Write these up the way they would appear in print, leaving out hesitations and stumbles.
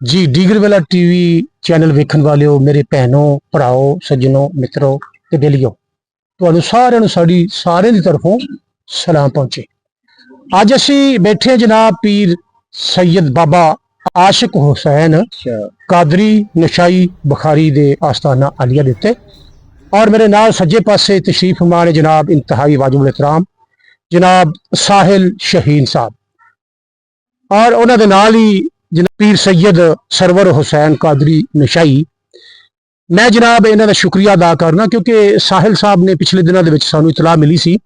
जी digger वाला TV channel वेखण वालिओ, मेरे भैनों भराओ सज्जनों मित्रों ते बेलियो, ਤੁਹਾਨੂੰ ਸਾਰਿਆਂ ਨੂੰ ਸਾਰਿਆਂ ਦੀ ਤਰਫੋਂ ਸਲਾਮ ਪਹੁੰਚੇ। ਅੱਜ ਅਸੀਂ ਬੈਠੇ ਜਨਾਬ ਪੀਰ ਸੈयद ਬਾਬਾ ਆਸ਼ਿਕ ਹੁਸੈਨ ਕਾਦਰੀ ਨਸ਼ਾਈ ਬੁਖਾਰੀ ਦੇ ਆਸਤਾਨਾ ਆਲੀਆ ਦੇ ਉੱਤੇ, और मेरे नाल सज्जे पासे तशरीफ फरमा ने जनाब इंतहाई वाजिबुल एहतराम जनाब साहिल शहीन साहब, और उन्होंने नाल ही जनाब पीर सैयद सरवर हुसैन कादरी नशाई। मैं जनाब इन्हों का शुक्रिया अदा करना क्योंकि साहिल साहब ने पिछले दिनों के सानू इतला मिली सी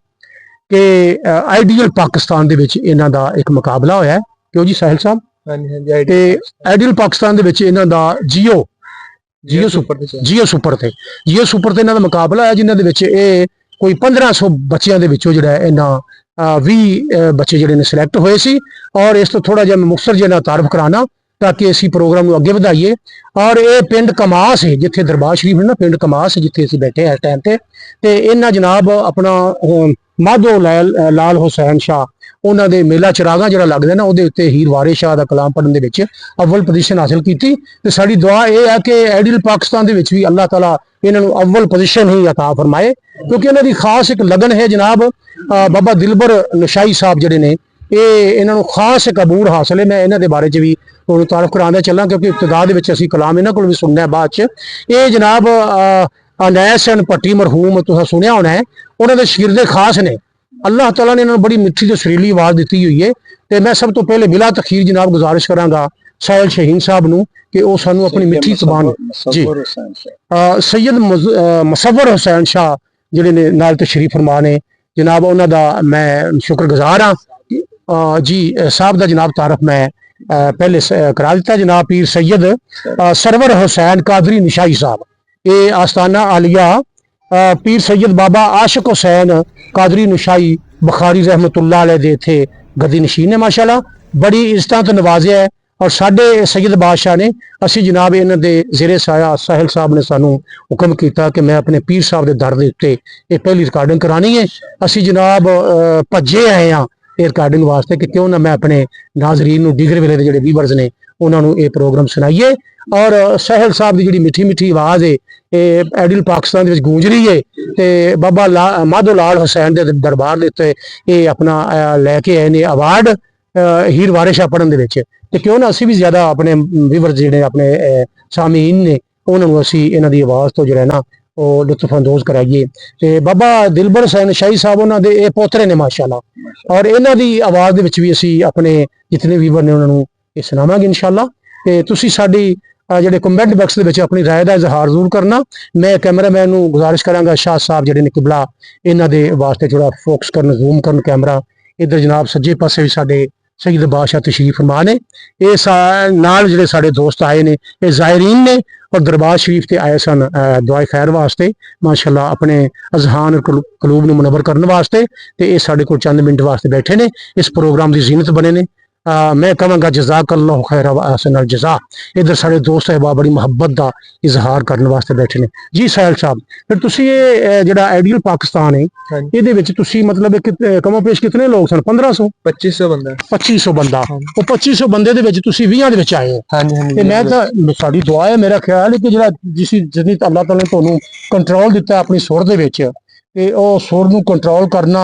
कि आइडियल पाकिस्तान के इन्हों का एक मुकाबला होया है। क्यों जी साहिल साहब? आइडियल पाकिस्तान के इन्हों का जियो सुपर थे इन्हों का मुकाबला है, जिन्हों के कोई 1500 बच्चों के इन्होंने 20 बच्चे जोड़े ने सिलेक्ट हुए सी। और इस तो थोड़ा जहा मैं मुख्तसर जिहा तारफ कराना ताकि असी प्रोग्राम को अगे बढ़ाइए। और ये पिंड कमास है जिथे दरबार शरीफ है ना, पिंड कमास है जिथे असी बैठे हैं इस टाइम ते इन्होंने जनाब अपना माधो लाल हुसैन शाह उन्होंने मेला चिरागा जो लगता है ना, वो हीर वारिस शाह का कलाम पढ़ने के अव्वल पोजीशन हासिल की। तो साड़ी दुआ यह है कि आइडियल पाकिस्तान के भी अल्लाह ताला इन्होंने अव्वल पोजीशन ही अता फरमाए, क्योंकि इन्होंने खास एक लगन है। जनाब बाबा दिलबर नशाई साहब जोड़े ने इन्होंने खास एक अबूर हासिल है। मैं इन्होंने बारे भी तारफ कराने चला क्योंकि इब्तदा के कलाम इन्हों को भी सुनना बाद ये जनाब अनैस भट्टी मरहूम तुम सुनिया होना है, उन्होंने शिरदे खास ने। अल्लाह ताला ने इन्होंने बड़ी मिठी तो सुरीली आवाज़ दी हुई है। तो मैं सब तो पहले बिला तखीर जनाब गुजारिश कराँगा साहिल शहीन साहब न कि वह सानू अपनी मिठी जबान जी सैयद मुसव्वर हुसैन शाह जिहड़े ने नाल तशरीफ फरमा ने जनाब, उन्होंने मैं शुक्रगुजार हाँ जी साहब का जनाब तारफ मैं पहले करा दिता। जनाब पीर सैयद सरवर हुसैन कादरी नशाई साहब, ये आस्ताना आलिया पीर सैयद बाबा आशिक हुसैन कादरी नशाई बुखारी रहमतुल्लाह अलैह दे थे गद्दी नशीन ने। माशाल्लाह बड़ी इज्जत तो नवाजिया है। और साडे सैयद बादशाह ने असी जनाब इन्हों के जेरे साया साहिल साहब ने सानू हुक्म किया कि मैं अपने पीर साहब के दर के उत्ते ये पहली रिकॉर्डिंग करानी है। असी जनाब भज्जे आए हाँ ये रिकॉर्डिंग वास्ते कि क्यों ना मैं अपने नाजरीन डीगर वेले के जोड़े व्यूवर्स ने उन्होंने ये प्रोग्राम सुनाइए। और साहिल साहब की जी मिठी मिठी आवाज़ है ये आइडियल पाकिस्तान गूंज रही है। तो बाबा माधो लाल हुसैन के दरबार के उत्ते ये अपना लैके आए ने अवार्ड हीर वारिस शाह पढ़न के। तो क्यों ना असी भी ज्यादा अपने व्यूवर जिहड़े अपने सामीन ने उन्होंने असी इन्हों की आवाज़ तो जो है ना वो लुत्फ अंदोज कराइए। तो बाबा दिलबर हुसैन शाही साहब उन्होंने ये पोतरे ने माशाल्लाह, और इन्हों की आवाज़ के भी असी अपने जितने व्यूवर ने उन्होंने ये सुनावांगे इंशाअल्लाह। तो तुसी साडी ਜਿਹੜੇ कमेंट बॉक्स के अपनी राय का इजहार जरूर करना। मैं कैमरामैन को गुजारिश कराँगा शाह साहब जोड़े ने किबला इन्हों के वास्ते थोड़ा फोकस करन जूम करन कैमरा। इधर जनाब सज्जे पासे भी साडे सैयद बादशाह तशरीफ फरमा ने। ये नाल जिहड़े साडे दोस्त आए ने ये ज़ायरीन ने और दरबार शरीफ से आए सन दुआए खैर वास्ते माशाल्लाह अपने अजहान और कलूब नूं मुनव्वर करने वास्ते। तो ये साडे कोल चंद मिनट वास्ते बैठे ने, इस प्रोग्राम की जीनत बने ने। मैं कहूँगा जज़ाकल्लाहु खैर व अहसनल जज़ा। इधर सारे दोस्त साहबा बड़ी मुहब्बत का इजहार करने वास्ते बैठे ने जी। साहिल साहब फिर तुसी ये जिहड़ा आइडियल पाकिस्तान है ये मतलब कमो पेश कितने लोग सन? 1500 2500 बंदा 2500 बंदा वो 2500 बंदे दे विच तुसी 20 दे विच आए हो। हाँ जी ते मैं तां साडी दुआ है, मेरा ख्याल है कि जिहड़ा जिन्नी अल्लाह ताला ने तुहानू कंट्रोल दिता अपनी सुर दे विच ते ओह सुर नूं कंट्रोल करना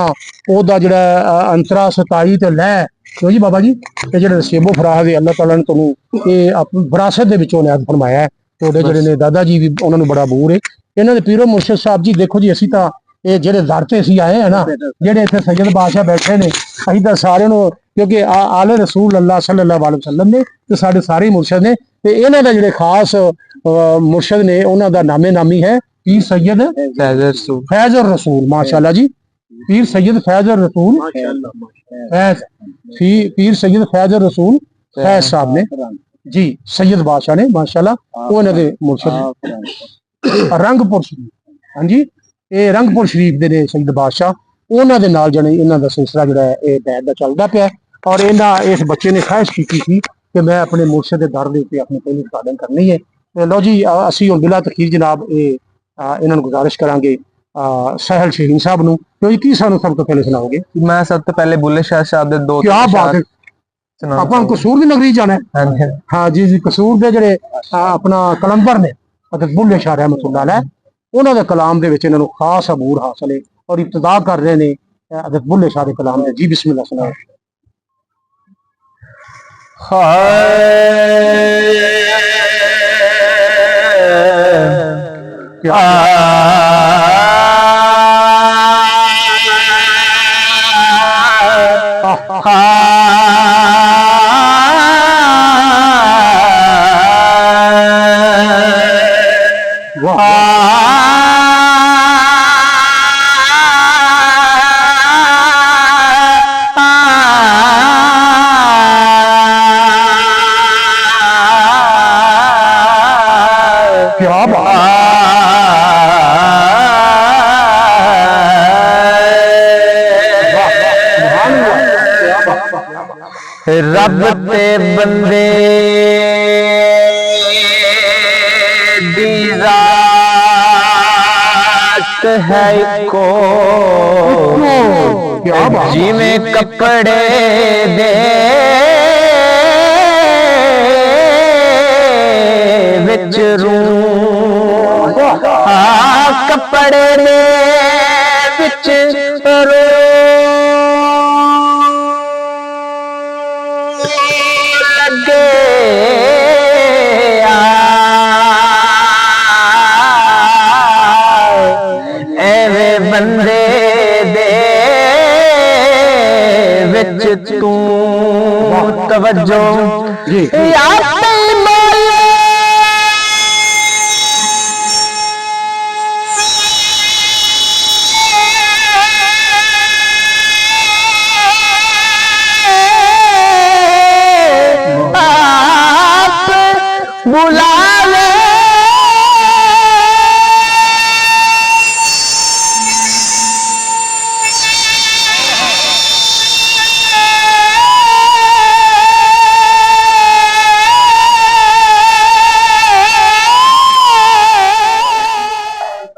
ओहदा जिहड़ा अंतरा सताई ते लैह क्यों जी बाबा जी ये जो सेबो फराग है अल्लाह ताला ने तुहानू ये विरासत दे विचों नायत फरमाया है। तुहाडे जिहड़े ने दादा जी भी उन्होंने बड़ा बूर है। इन्हां दे पीरो मुर्शिद साहब जी देखो जी असी तां ये जिहड़े दर ते असी आए हैं ना, जिहड़े इत्थे सैयद बादशाह बैठे ने असीं तां सारे नूं क्योंकि आले रसूल अल्लाह सल्लल्लाहु अलैहि वसल्लम ने ते साडे सारे मुर्शिद ने। ते इन्हां दा जिहड़े खास मुर्शिद ने उन्हां दा नामे नामी है पीर सैयद फैज़ रसूल माशाल्लाह जी। पीर सैयद फैज़ रसूल पीर सैयद फैज़ रसूल फैज़ साहब ने जी सैयद बादशाह ने माशाल्लाह वो इन्होंने मुर्शिद रंगपुर शरीफ। हाँ जी ये रंगपुर शरीफ के ने सैयद बादशाह उन्होंने नाल जने इन्हों का सिलसिला जो है ये बैठ का चलता पाया। और इन्हों इस बच्चे ने ख्वाहिश की थी कि मैं अपने मुर्शिद के दर के अपनी पहली रिकॉर्डिंग करनी है। तो लो जी असी हुण बिला तखीर जनाब ये इन्होंने गुजारिश करांगे साहिल शहीन साहब नूं, तो की सानू सब तो पहले सुनाओगे? मैं सब तो पहले बुल्ले शाह साहब दे दो क्या बात है ਆਪਾਂ ਕਸੂਰ ਦੀ ਨਗਰੀ ਜਾਣਾ है। हाँ जी जी कसूर ਦੇ ਜਿਹੜੇ ਆਪਣਾ ਕਲੰਦਰ ਨੇ ਅਤੇ ਬੁੱਲੇ ਸ਼ਾਹ ਰਹਿਮਤੁल्लाह अलैह ਉਹਨਾਂ ਦੇ ਕਲਾਮ ਦੇ ਵਿੱਚ ਇਹਨਾਂ ਨੂੰ ਖਾਸ ਅਬੂਰ ਹਾਸਲ ਹੈ ਔਰ ਇਬਤਦਾ ਕਰ ਰਹੇ ਨੇ ਹਜ਼ਰਤ ਬੁੱਲੇ ਸ਼ਾਹ ਦੇ ਕਲਾਮ ਦੇ। ਜੀ ਬਿਸमिल्लाह सुनाओ। क्या बात रब ते बंदे दी रात है को जिमें कपड़े दे विच कपड़े दे विच बंदे दे विच तू तवज्जो बुलावे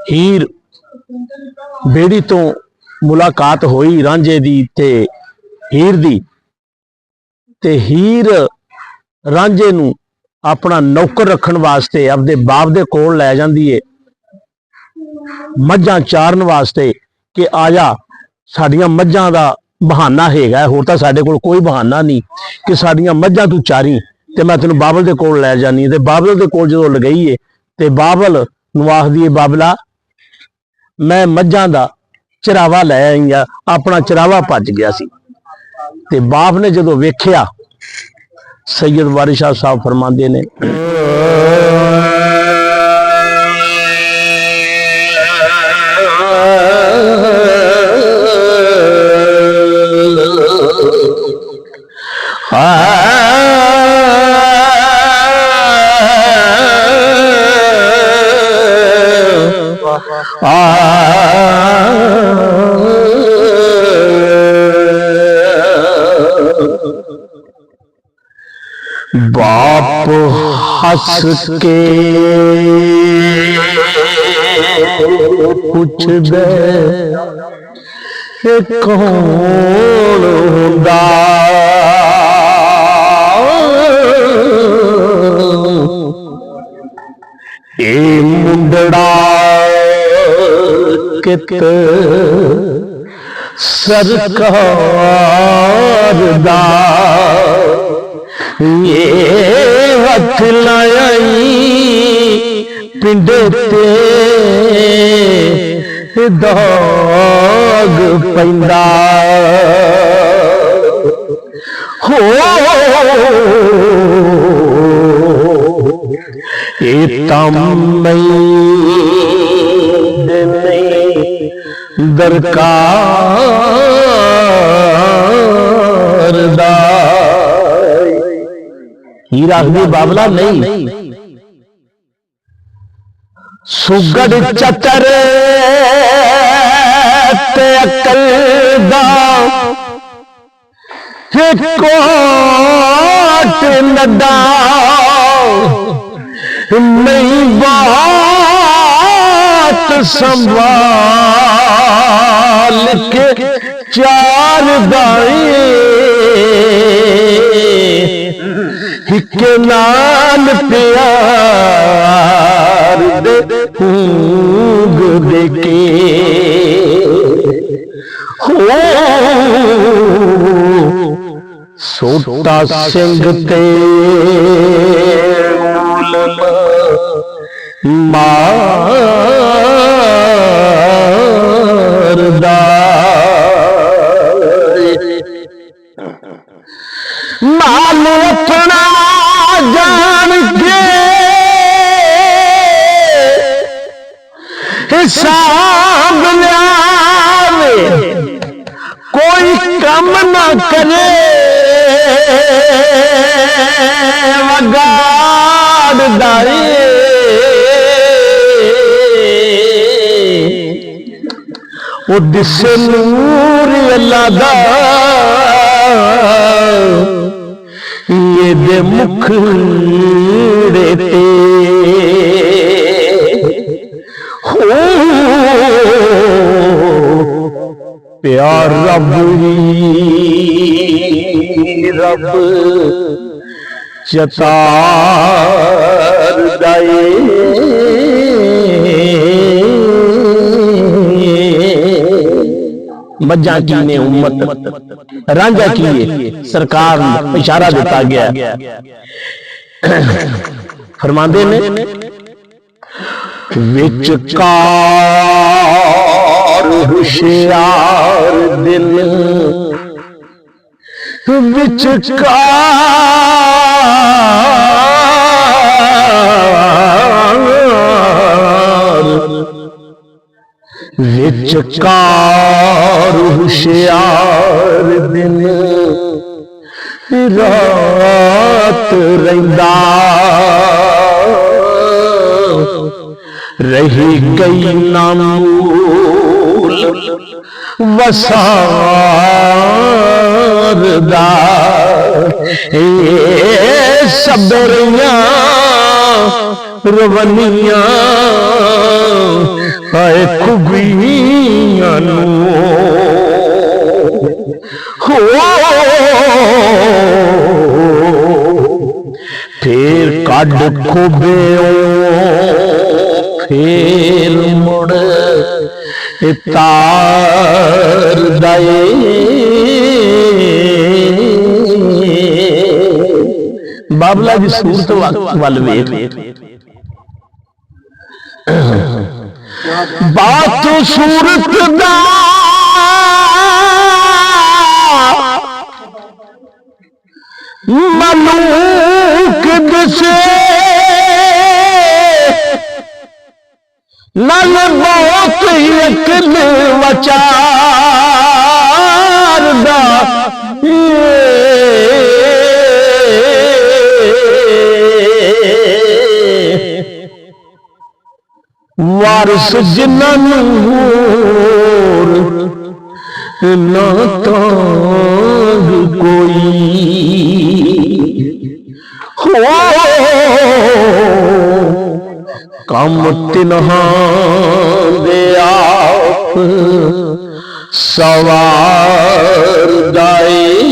हीर बेड़ी तो मुलाकात होई रांझे दी ते हीर दी ते हीर रांझे नू अपना नौकर रखन वास्ते अपने बाप दे कोल लै जांदी है मझां चारन वास्ते कि आजा साडियां मझां दा बहाना हैगा होर तां साडे कोल कोई बहाना नहीं कि साडियां मझां तू चारी ते मैं तैनूं बाबल दे कोल लै जानी ते बाबल दे कोल जदों लगई है ते बाबल नूं आखदी है बाबला मैं मझां दा चरावा लै आई आ अपना चरावा भज गया सी ते बाप ने जदों वेख्या सैयद वारिस शाह साहब फरमाते ने बाप हंस के पूछ दे कौन हुंदा ए मुंडड़ा कित सरकार दा ये हथ लाई पिंड ते दाग पैंदा हो ये दरकार दा हीर आखदी बाबला नहीं सुगड़ चतर ते अकल दा कोट नदा नहीं बात संभाल के चार दाई के नाल प्यार दे ऊंग देके हो सोटा सिंह ते मारदा माल अपना जान के हिसाब लियावे कोई कम ना करे वगाड़ दाए वो दिसे नूर अल्लाह दा ये दे मुखड़े ते हो प्यार रब रब चतार दाए मज्जा की ने उम्मत रांझा की सरकार इशारा दिता गया फरमांदे ने विचकार होशियार दिल विचकार होशियार दिन रात रहिंदा रही गई नामूल वसारदा सबरियां रवनियां आए खुबियां हो फिर कड खोबे फिर मुड़ तार दाए बाबला की सूरत वाल वेख बात सूरत दा मलूक दसे नल बहुत यकल वचार दा वारिस जिन्ना नूर ना तांग कोई हो कम तिन्हा दे आप सवार दाए